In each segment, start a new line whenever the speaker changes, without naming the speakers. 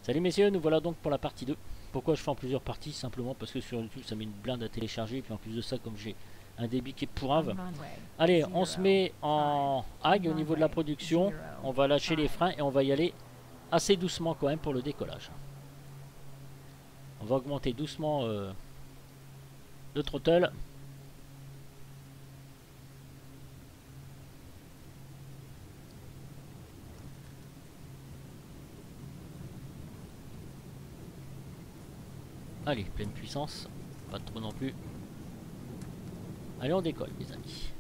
Salut messieurs, nous voilà donc pour la partie 2. Pourquoi je fais en plusieurs parties? Simplement parce que sur YouTube ça met une blinde à télécharger. Et puis en plus de ça, comme j'ai un débit qui est pourrave. Allez, on se met en hag au niveau de la production. On va lâcher les freins et on va y aller assez doucement quand même pour le décollage. On va augmenter doucement le throttle. Allez, pleine puissance. Pas trop non plus. Allez, on décolle, mes amis.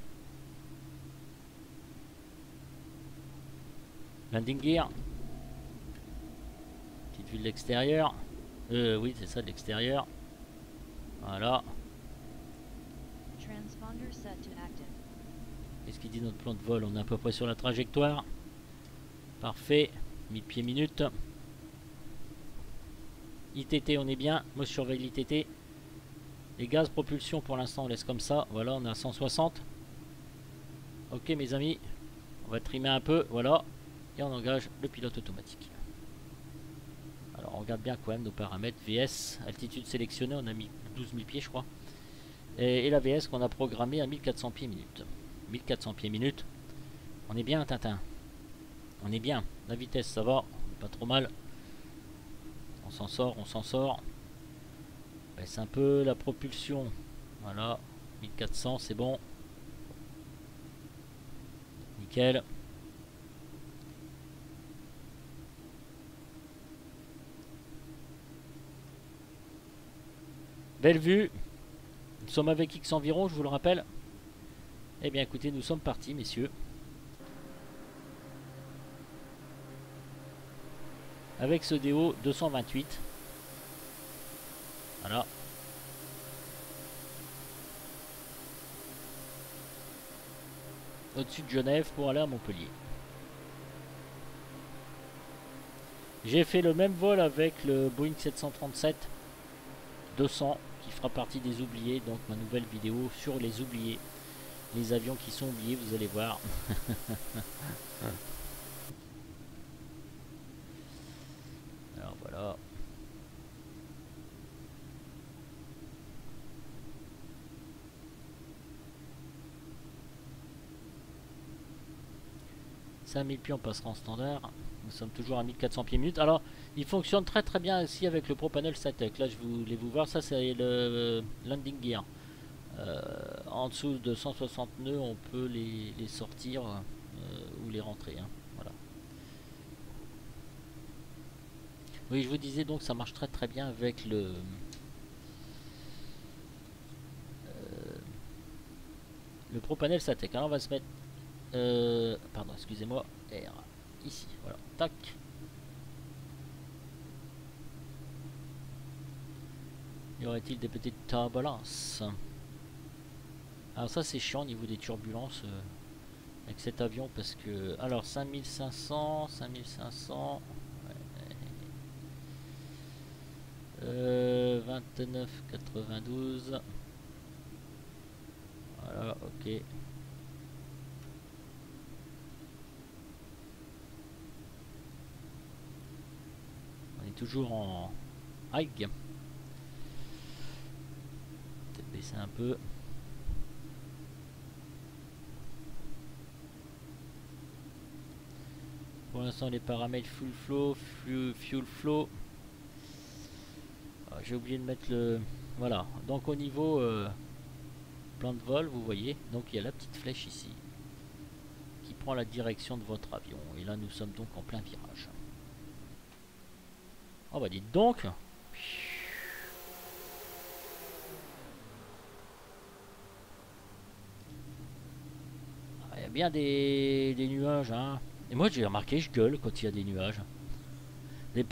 Landing gear. Petite vue de l'extérieur. Oui, c'est ça, de l'extérieur. Voilà. Qu'est-ce qu'il dit notre plan de vol? On est à peu près sur la trajectoire. Parfait. 1000 pieds minutes. ITT, on est bien. Moi, je surveille l'ITT. Les gaz propulsion, pour l'instant, on laisse comme ça. Voilà, on est à 160. Ok, mes amis. On va trimer un peu. Voilà. Et on engage le pilote automatique. Alors, on regarde bien quand même nos paramètres. VS, altitude sélectionnée. On a mis 12 000 pieds, je crois. Et la VS qu'on a programmée à 1400 pieds minutes. 1400 pieds minutes. On est bien, Tintin. On est bien. La vitesse, ça va. Pas trop mal. On s'en sort, on s'en sort. Baisse un peu la propulsion. Voilà. 1400, c'est bon. Nickel. Belle vue. Nous sommes avec X environ, je vous le rappelle. Eh bien écoutez, nous sommes partis, messieurs. Avec ce DO 228. Voilà. Au-dessus de Genève pour aller à Montpellier. J'ai fait le même vol avec le Boeing 737 200 qui fera partie des oubliés. Donc ma nouvelle vidéo sur les oubliés. Les avions qui sont oubliés, vous allez voir. Alors voilà. « 5000 pieds, on passera en standard. Nous sommes toujours à 1400 pieds minutes. Alors, il fonctionne très très bien aussi avec le ProPanel Satec. Là, je voulais vous voir. Ça, c'est le landing gear. En dessous de 160 nœuds, on peut les sortir ou les rentrer. Hein. Voilà. Oui, je vous disais donc, ça marche très très bien avec le ProPanel Satec. Alors, on va se mettre... pardon, excusez-moi. R. Ici, voilà. Tac. Y aurait-il des petites turbulences? Alors ça c'est chiant au niveau des turbulences avec cet avion parce que... Alors 5500, 5500... 29,92. Voilà, ok. On est toujours en high. Peut-être baisser un peu. Pour l'instant les paramètres full flow, fuel flow. J'ai oublié de mettre le... Voilà, donc au niveau plan de vol, vous voyez, donc il y a la petite flèche ici qui prend la direction de votre avion. Et là nous sommes donc en plein virage. Oh bah dites donc. Il y a bien des nuages, hein. Et moi j'ai remarqué, je gueule quand il y a des nuages. Vous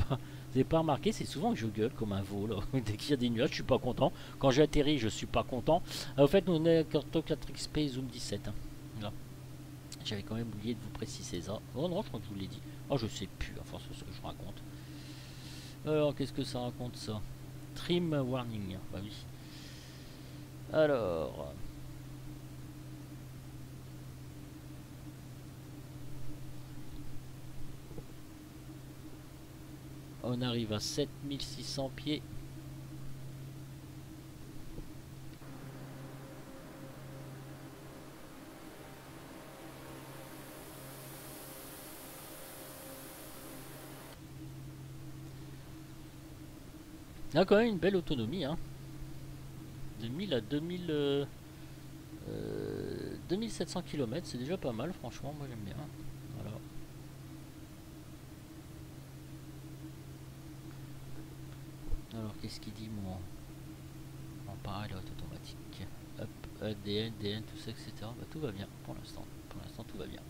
n'avez pas remarqué, c'est souvent que je gueule comme un veau là. Dès qu'il y a des nuages, je suis pas content. Quand j'ai atterri, je suis pas content. Au fait, nous on est Cartoclatrix Space Zoom 17. Hein. Là. J'avais quand même oublié de vous préciser ça. Oh non, je crois que je vous l'ai dit. Oh, je sais plus, enfin, c'est ce que je raconte. Alors, qu'est-ce que ça raconte ça? Trim warning. Bah oui. Alors. on arrive à 7600 pieds. Il y a quand même une belle autonomie, hein. De 1000 à 2700 km, c'est déjà pas mal, franchement, moi j'aime bien. Voilà. Alors qu'est-ce qu'il dit mon pilote automatique? Hop, ADN, DN, tout ça, etc. Bah, tout va bien pour l'instant. Pour l'instant, tout va bien.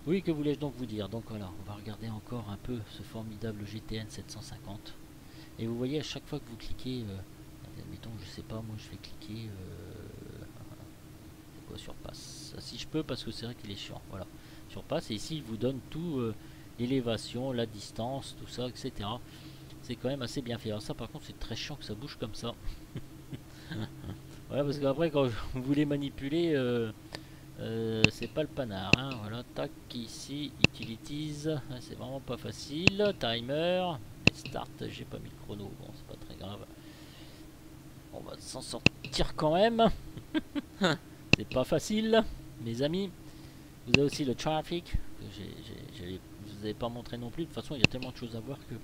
Oui, que voulais-je donc vous dire? Donc voilà, on va regarder encore un peu ce formidable GTN 750. Et vous voyez, à chaque fois que vous cliquez, admettons, je sais pas, moi je vais cliquer c'est quoi, surpasse. Ça, si je peux, parce que c'est vrai qu'il est chiant. Voilà, surpasse. Et ici, il vous donne tout, l'élévation, la distance, tout ça, etc. C'est quand même assez bien fait. Alors ça, par contre, c'est très chiant que ça bouge comme ça. Voilà, parce qu'après, quand vous voulez manipuler, c'est pas le panard, hein. Voilà, tac, ici, utilities, c'est vraiment pas facile. Timer, start, j'ai pas mis le chrono, bon, c'est pas très grave. On va s'en sortir quand même. C'est pas facile, mes amis. Vous avez aussi le traffic, que je vous avais pas montré non plus. De toute façon, il y a tellement de choses à voir que,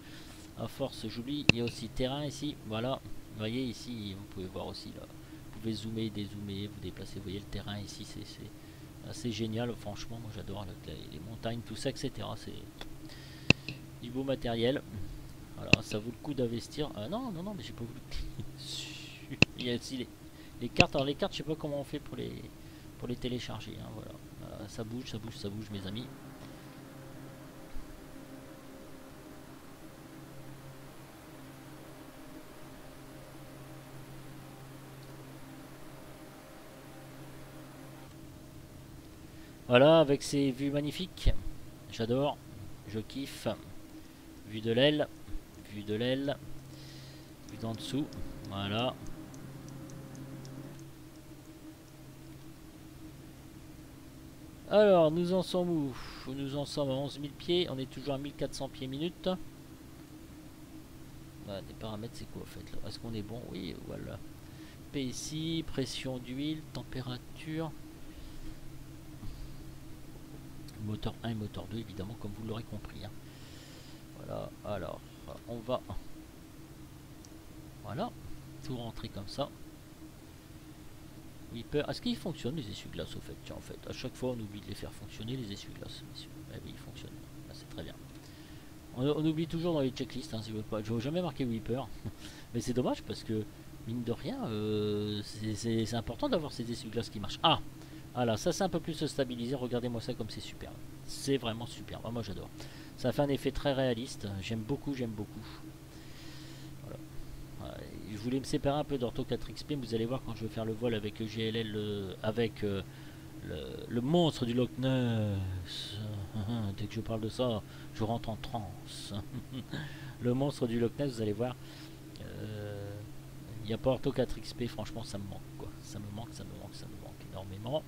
à force, j'oublie. Il y a aussi terrain ici, voilà. Vous voyez ici, vous pouvez voir aussi là. Vous pouvez zoomer, dézoomer, vous déplacer. Vous voyez le terrain ici, c'est assez génial, franchement. Moi j'adore les montagnes, tout ça, etc. C'est du beau matériel. Voilà, ça vaut le coup d'investir. Non, mais j'ai pas voulu. Il y a aussi les cartes. Alors les cartes, je sais pas comment on fait pour les télécharger, hein, voilà. Ça bouge, ça bouge, ça bouge, mes amis. Voilà, avec ces vues magnifiques. J'adore, je kiffe. Vue de l'aile, vue de l'aile, vue d'en dessous. Voilà. Alors, nous en sommes où? Nous en sommes à 11 000 pieds. On est toujours à 1400 pieds minute. Voilà, des paramètres, c'est quoi en fait là? Est-ce qu'on est bon? Oui, voilà. PSI, pression d'huile, température. Moteur 1 et moteur 2, évidemment, comme vous l'aurez compris, hein. Voilà, alors, on va... Voilà, tout rentrer comme ça. Wiper, est-ce qu'ils fonctionnent les essuie-glaces au fait? Tiens, en fait, à chaque fois on oublie de les faire fonctionner les essuie-glaces. Eh oui, ils fonctionnent, ah, c'est très bien. On oublie toujours dans les checklists, hein, si vous voulez pas. Je n'ai jamais marqué Wiper, mais c'est dommage parce que, mine de rien, c'est important d'avoir ces essuie-glaces qui marchent. Ah, voilà, ça c'est un peu plus stabilisé, regardez-moi ça comme c'est super. C'est vraiment super, ah, moi j'adore. Ça fait un effet très réaliste, j'aime beaucoup, j'aime beaucoup. Je voulais me séparer un peu d'Ortho 4XP, mais vous allez voir quand je vais faire le vol avec GLL, avec le monstre du Loch Ness. Dès que je parle de ça, je rentre en transe. Le monstre du Loch Ness, vous allez voir. Il n'y a pas Ortho 4XP, franchement ça me manque quoi. Ça me manque énormément.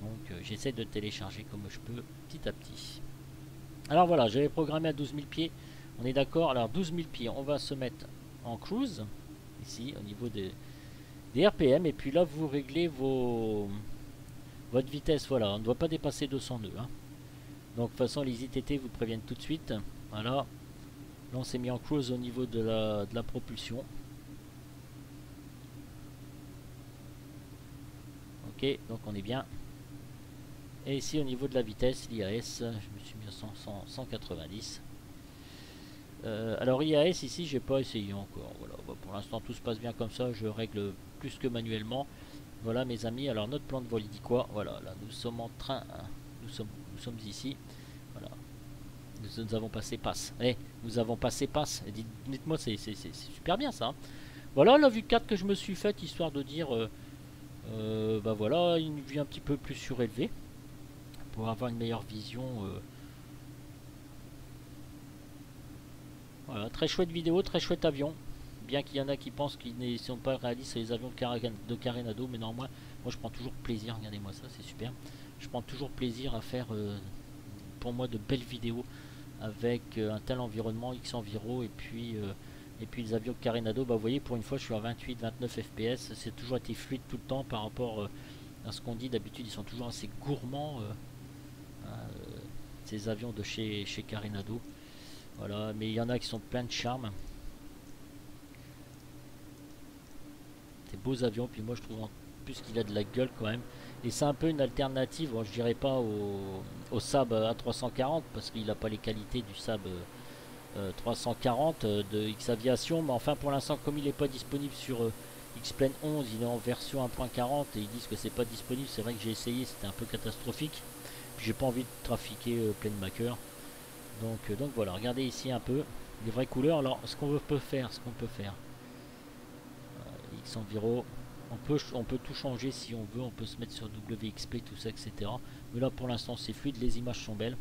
Donc j'essaie de télécharger comme je peux petit à petit. Alors voilà, j'avais programmé à 12 000 pieds. On est d'accord. Alors 12 000 pieds, on va se mettre en cruise. Ici, au niveau des RPM. Et puis là, vous réglez votre vitesse. Voilà, on ne doit pas dépasser 200 nœuds. Hein. Donc de toute façon, les ITT vous préviennent tout de suite. Voilà. Là, on s'est mis en cruise au niveau de la propulsion. Ok, donc on est bien. Et ici, au niveau de la vitesse, l'IAS, je me suis mis à 190. Alors IAS ici j'ai pas essayé encore, voilà. Bah, pour l'instant tout se passe bien comme ça, je règle plus que manuellement. Voilà mes amis, alors notre plan de vol il dit quoi? Voilà, là nous sommes en train, hein, nous sommes ici, voilà, nous avons passé passe, nous avons passé passe, dites-moi c'est super bien ça, hein. Voilà la vue 4 que je me suis faite, histoire de dire, bah voilà, une vue un petit peu plus surélevée, pour avoir une meilleure vision. Voilà, très chouette vidéo, très chouette avion. Bien qu'il y en a qui pensent qu'ils ne sont pas réalistes, les avions de Carenado, mais non, moi je prends toujours plaisir, regardez-moi ça, c'est super. Je prends toujours plaisir à faire, pour moi, de belles vidéos avec un tel environnement X-Enviro et puis les avions de Carenado. Bah, vous voyez, pour une fois je suis à 28-29 fps, c'est toujours été fluide tout le temps par rapport à ce qu'on dit. D'habitude ils sont toujours assez gourmands, ces avions de chez Carenado. Voilà, mais il y en a qui sont pleins de charme. Des beaux avions, puis moi je trouve en plus qu'il a de la gueule quand même. Et c'est un peu une alternative, bon, je dirais pas au Saab A340 parce qu'il n'a pas les qualités du Saab 340 de X Aviation, mais enfin pour l'instant comme il n'est pas disponible sur X-Plane 11, il est en version 1.40 et ils disent que c'est pas disponible. C'est vrai que j'ai essayé, c'était un peu catastrophique. J'ai pas envie de trafiquer Planemaker. Donc voilà, regardez ici un peu les vraies couleurs. Alors ce qu'on peut faire, X-Enviro, on peut tout changer si on veut, on peut se mettre sur WXP, tout ça, etc. Mais là pour l'instant c'est fluide, les images sont belles.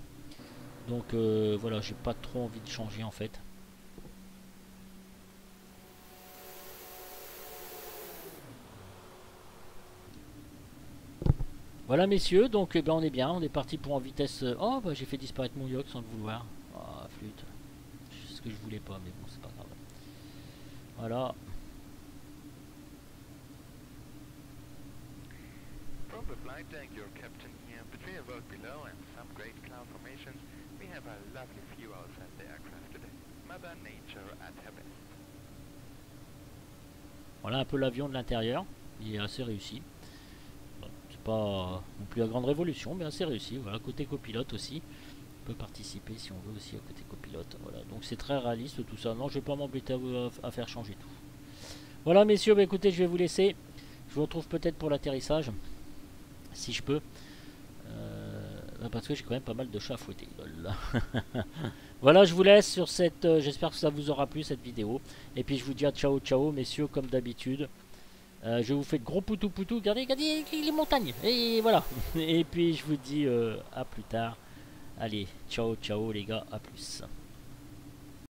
Donc voilà, j'ai pas trop envie de changer en fait. Voilà messieurs, donc ben, on est bien, on est parti pour en vitesse. Oh bah j'ai fait disparaître mon yacht sans le vouloir. Ah flûte. C'est ce que je voulais pas, mais bon c'est pas grave. Voilà.
From the flight deck, your captain here. Between the world below and some great cloud formations, we have a lovely view outside the aircraft today. Mother Nature at her best.
Voilà un peu l'avion de l'intérieur, il est assez réussi. Bon, c'est pas non plus la grande révolution, mais assez réussi. Voilà, côté copilote aussi. On peut participer si on veut aussi à côté copilote. Voilà, donc c'est très réaliste tout ça. Non, je vais pas m'embêter à faire changer tout. Voilà messieurs, bah, écoutez, je vais vous laisser. Je vous retrouve peut-être pour l'atterrissage, si je peux. Parce que j'ai quand même pas mal de chats à fouetter. Voilà, je vous laisse sur cette... j'espère que ça vous aura plu cette vidéo. Et puis je vous dis à ciao ciao messieurs comme d'habitude. Je vous fais de gros poutou poutou. Regardez les montagnes. Et voilà. Et puis je vous dis à plus tard. Allez, ciao ciao les gars, à plus.